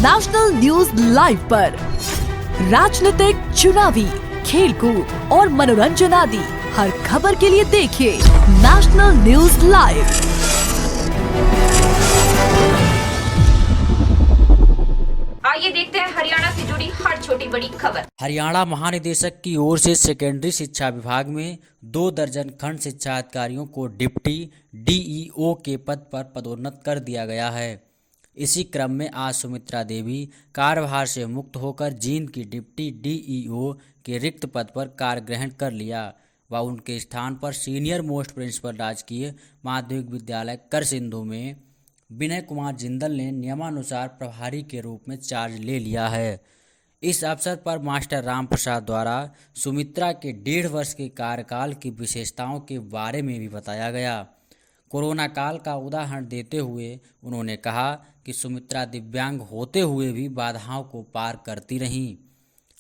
National news live पर राजनीतिक, चुनावी, खेलकूद और मनोरंजन आदि हर खबर के लिए देखिए नेशनल न्यूज लाइव। आइए देखते हैं हरियाणा से जुड़ी हर छोटी बड़ी खबर। हरियाणा महानिदेशक की ओर से सेकेंडरी शिक्षा विभाग में 2 दर्जन खंड शिक्षा अधिकारियों को डिप्टी डीईओ के पद पर पदोन्नत कर दिया गया है। इसी क्रम में आज सुमित्रा देवी कार्यभार से मुक्त होकर जींद की डिप्टी डीईओ के रिक्त पद पर कार्य ग्रहण कर लिया व उनके स्थान पर सीनियर मोस्ट प्रिंसिपल राजकीय माध्यमिक विद्यालय करसिंधु में विनय कुमार जिंदल ने नियमानुसार प्रभारी के रूप में चार्ज ले लिया है। इस अवसर पर मास्टर राम प्रसाद द्वारा सुमित्रा के 1.5 वर्ष के कार्यकाल की विशेषताओं के बारे में भी बताया गया। कोरोना काल का उदाहरण देते हुए उन्होंने कहा कि सुमित्रा दिव्यांग होते हुए भी बाधाओं को पार करती रहीं,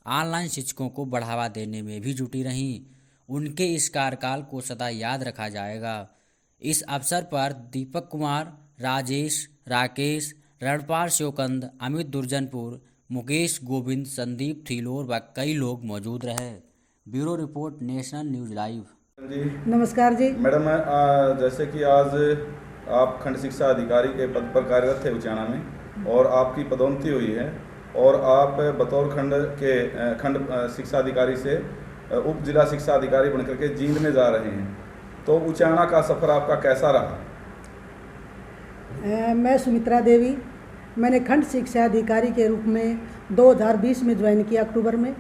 ऑनलाइन शिक्षकों को बढ़ावा देने में भी जुटी रहीं। उनके इस कार्यकाल को सदा याद रखा जाएगा। इस अवसर पर दीपक कुमार, राजेश, राकेश, रणपाल शिवकंद, अमित दुर्जनपुर, मुकेश गोविंद, संदीप थीलोर व कई लोग मौजूद रहे। Bureau report, national news live. जी नमस्कार जी। मैडम, जैसे कि आज आप खंड शिक्षा अधिकारी के पद पर कार्यरत थे उचाना में और आपकी पदोन्नति हुई है और आप बतौर खंड शिक्षा अधिकारी से उप जिला शिक्षा अधिकारी बनकर के जींद में जा रहे हैं, तो उचाना का सफ़र आपका कैसा रहा? मैं सुमित्रा देवी, मैंने खंड शिक्षा अधिकारी के रूप में 2020 में ज्वाइन किया अक्टूबर में,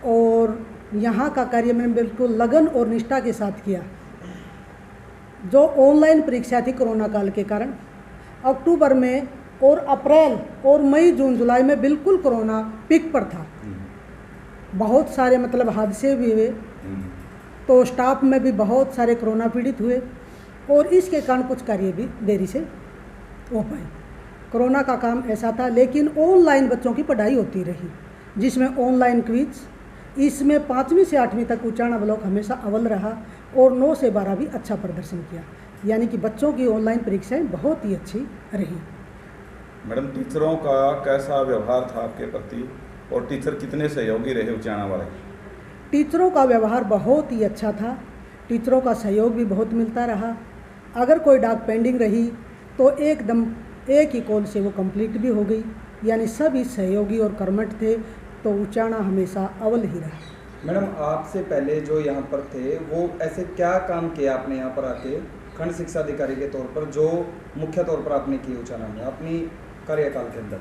और यहाँ का कार्य मैंने बिल्कुल लगन और निष्ठा के साथ किया। जो ऑनलाइन परीक्षा थी कोरोना काल के कारण, अक्टूबर में और अप्रैल और मई, जून, जुलाई में बिल्कुल कोरोना पीक पर था। बहुत सारे हादसे भी हुए, तो स्टाफ में भी बहुत सारे कोरोना पीड़ित हुए और इसके कारण कुछ कार्य भी देरी से हो पाए। कोरोना का काम ऐसा था, लेकिन ऑनलाइन बच्चों की पढ़ाई होती रही, जिसमें ऑनलाइन क्विज, इसमें 5वीं से 8वीं तक उचाना ब्लॉक हमेशा अव्वल रहा और 9 से 12 भी अच्छा प्रदर्शन किया। यानी कि बच्चों की ऑनलाइन परीक्षाएं बहुत ही अच्छी रही। मैडम, टीचरों का कैसा व्यवहार था आपके प्रति और टीचर कितने सहयोगी रहे उचाना वाले? टीचरों का व्यवहार बहुत ही अच्छा था, टीचरों का सहयोग भी बहुत मिलता रहा। अगर कोई डाक पेंडिंग रही तो एकदम एक ही कॉल से वो कंप्लीट भी हो गई। यानी सभी सहयोगी और कर्मठ थे, तो उचाना हमेशा अव्वल ही रहा। मैडम, आपसे पहले जो यहाँ पर थे वो ऐसे क्या काम किया आपने यहाँ पर आके खंड शिक्षा अधिकारी के तौर पर, जो मुख्य तौर पर आपने किए उचाना में अपनी कार्यकाल के अंदर?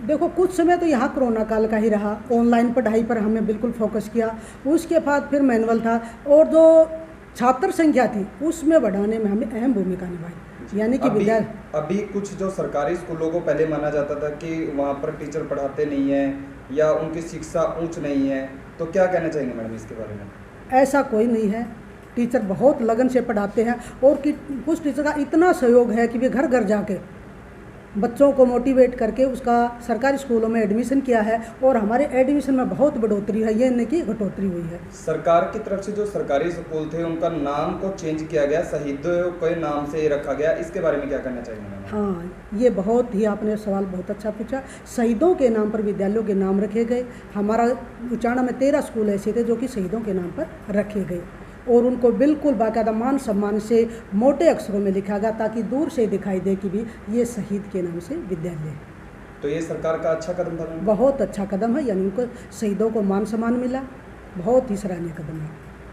देखो, कुछ समय तो यहाँ कोरोना काल का ही रहा, ऑनलाइन पढ़ाई पर हमने बिल्कुल फोकस किया। उसके बाद फिर मैनुअल था और जो छात्र संख्या थी उसमें बढ़ाने में हमने अहम भूमिका निभाई। यानी कि अभी कुछ जो सरकारी स्कूलों को पहले माना जाता था कि वहाँ पर टीचर पढ़ाते नहीं हैं या उनकी शिक्षा उच्च नहीं है, तो क्या कहना चाहेंगे मैडम इसके बारे में? ऐसा कोई नहीं है, टीचर बहुत लगन से पढ़ाते हैं और कुछ टीचर का इतना सहयोग है कि वे घर घर जाके बच्चों को मोटिवेट करके उसका सरकारी स्कूलों में एडमिशन किया है और हमारे एडमिशन में बहुत बढ़ोतरी है, ये नहीं कि घटोतरी हुई है। सरकार की तरफ से जो सरकारी स्कूल थे उनका नाम को चेंज किया गया, शहीदों के नाम से रखा गया, इसके बारे में क्या कहना चाहेंगे? हाँ, ये बहुत ही आपने सवाल बहुत अच्छा पूछा। शहीदों के नाम पर विद्यालयों के नाम रखे गए। हमारा उचाना में 13 स्कूल ऐसे थे जो कि शहीदों के नाम पर रखे गए और उनको बिल्कुल बाकायदा मान सम्मान से मोटे अक्षरों में लिखा गया, ताकि दूर से दिखाई दे कि भी ये शहीद के नाम से विद्यालय है। तो ये सरकार का अच्छा कदम था? बहुत अच्छा कदम है, यानी उनको शहीदों को मान सम्मान मिला, बहुत ही सराहनीय कदम है।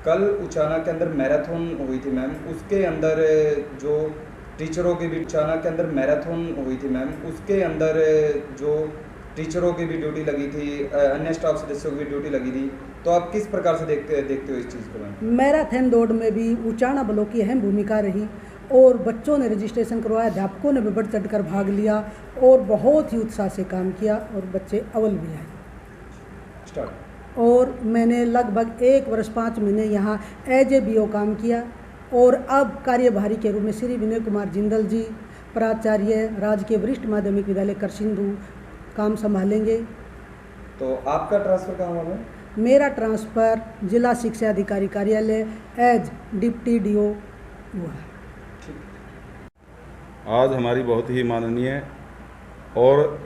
कल उचाना के अंदर मैराथन हुई थी मैम, उसके अंदर जो टीचरों की भी उचाना के अंदर मैराथन हुई थी मैम, उसके अंदर जो टीचरों की भी ड्यूटी लगी थी, अन्य स्टाफ सदस्यों की भी ड्यूटी लगी थी, तो आप किस प्रकार से देखते हो इस चीज़ को? मैराथन दौड़ में भी उचाना ब्लॉक की अहम भूमिका रही और बच्चों ने रजिस्ट्रेशन करवाया, अध्यापकों ने भी बढ़ चढ़ कर भाग लिया और बहुत ही उत्साह से काम किया और बच्चे अव्वल भी आए। स्टार्ट। और मैंने लगभग 1 वर्ष 5 महीने यहाँ एज ए BO काम किया और अब कार्यभारी के रूप में श्री विनय कुमार जिंदल जी, प्राचार्य राजकीय वरिष्ठ माध्यमिक विद्यालय करसिंधु, काम संभालेंगे। तो आपका ट्रांसफ़र कहाँ हुआ? मेरा ट्रांसफ़र जिला शिक्षा अधिकारी कार्यालय एज डिप्टी DO हुआ। आज हमारी बहुत ही माननीय और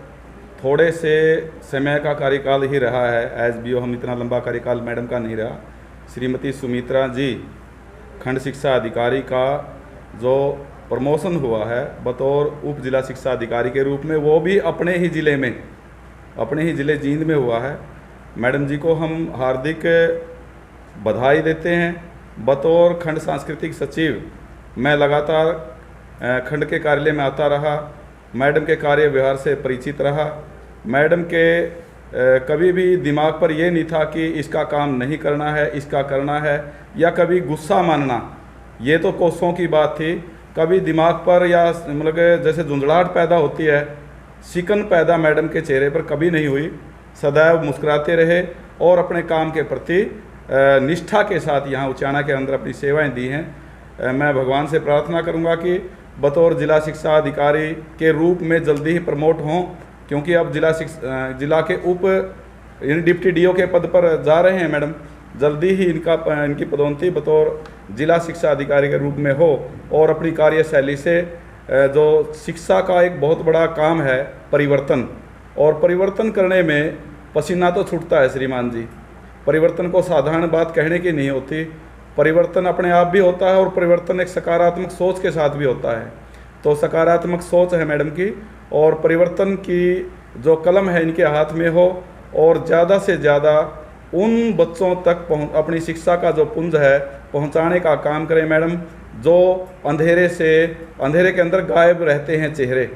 थोड़े से समय का कार्यकाल ही रहा है, एज BO हम इतना लंबा कार्यकाल मैडम का नहीं रहा। श्रीमती सुमित्रा जी खंड शिक्षा अधिकारी का जो प्रमोशन हुआ है बतौर उप जिला शिक्षा अधिकारी के रूप में, वो भी अपने ही ज़िले जींद में हुआ है। मैडम जी को हम हार्दिक बधाई देते हैं। बतौर खंड सांस्कृतिक सचिव मैं लगातार खंड के कार्यालय में आता रहा, मैडम के कार्य व्यवहार से परिचित रहा। मैडम के कभी भी दिमाग पर ये नहीं था कि इसका काम नहीं करना है, इसका करना है, या कभी गुस्सा मानना, ये तो कोसों की बात थी। कभी दिमाग पर या मतलब जैसे झुंझलाहट पैदा होती है, शिकन पैदा मैडम के चेहरे पर कभी नहीं हुई। सदैव मुस्कुराते रहे और अपने काम के प्रति निष्ठा के साथ यहाँ उचाना के अंदर अपनी सेवाएं दी हैं। मैं भगवान से प्रार्थना करूँगा कि बतौर जिला शिक्षा अधिकारी के रूप में जल्दी ही प्रमोट हों, क्योंकि अब जिला के डिप्टी DO के पद पर जा रहे हैं मैडम। जल्दी ही इनकी पदोन्नति बतौर जिला शिक्षा अधिकारी के रूप में हो और अपनी कार्यशैली से जो शिक्षा का एक बहुत बड़ा काम है परिवर्तन, और परिवर्तन करने में पसीना तो छूटता है श्रीमान जी। परिवर्तन को साधारण बात कहने की नहीं होती, परिवर्तन अपने आप भी होता है और परिवर्तन एक सकारात्मक सोच के साथ भी होता है। तो सकारात्मक सोच है मैडम की, और परिवर्तन की जो कलम है इनके हाथ में हो, और ज़्यादा से ज़्यादा उन बच्चों तक अपनी शिक्षा का जो पुंज है पहुंचाने का काम करें मैडम, जो अंधेरे के अंदर गायब रहते हैं चेहरे।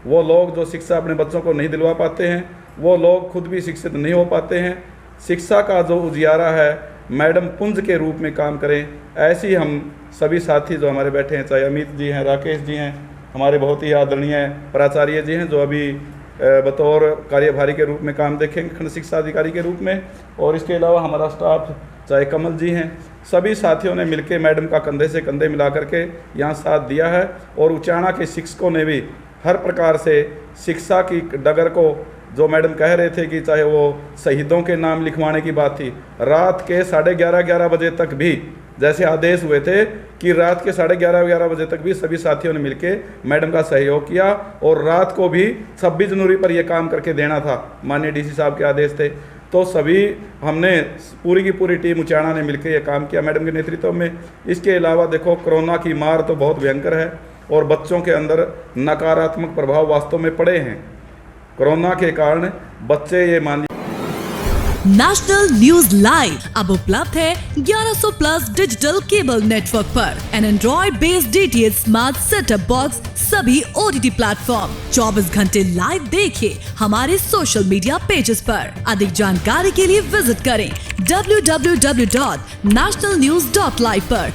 वो लोग जो शिक्षा अपने बच्चों को नहीं दिलवा पाते हैं, वो लोग खुद भी शिक्षित नहीं हो पाते हैं। शिक्षा का जो उजियारा है मैडम पुंज के रूप में काम करें। ऐसे ही हम सभी साथी जो हमारे बैठे हैं, चाहे अमित जी हैं, राकेश जी हैं, हमारे बहुत ही आदरणीय प्राचार्य जी हैं जो अभी बतौर कार्यभारी के रूप में काम देखेंगे खंड शिक्षा अधिकारी के रूप में, और इसके अलावा हमारा स्टाफ चाहे कमल जी हैं, सभी साथियों ने मिलकर मैडम का कंधे से कंधे मिला करके यहाँ साथ दिया है। और उचाना के शिक्षकों ने भी हर प्रकार से शिक्षा की डगर को, जो मैडम कह रहे थे कि चाहे वो शहीदों के नाम लिखवाने की बात थी, रात के 11:30 बजे तक भी, जैसे आदेश हुए थे कि रात के 11:30 बजे तक भी सभी साथियों ने मिलकर मैडम का सहयोग किया, और रात को भी 26 जनवरी पर यह काम करके देना था, माननीय DC साहब के आदेश थे। तो सभी हमने पूरी की पूरी टीम उचाना ने मिलकर यह काम किया मैडम के नेतृत्व में। इसके अलावा देखो कोरोना की मार तो बहुत भयंकर है, और बच्चों के अंदर नकारात्मक प्रभाव वास्तव में पड़े हैं। कोरोना के कारण बच्चे ये मान नेशनल न्यूज लाइव अब उपलब्ध है 1100+ डिजिटल केबल नेटवर्क पर। An android based DTH smart setup box सभी OTT प्लेटफॉर्म 24 घंटे लाइव देखिए हमारे सोशल मीडिया पेजेस पर। अधिक जानकारी के लिए विजिट करें www.nationalnews.live पर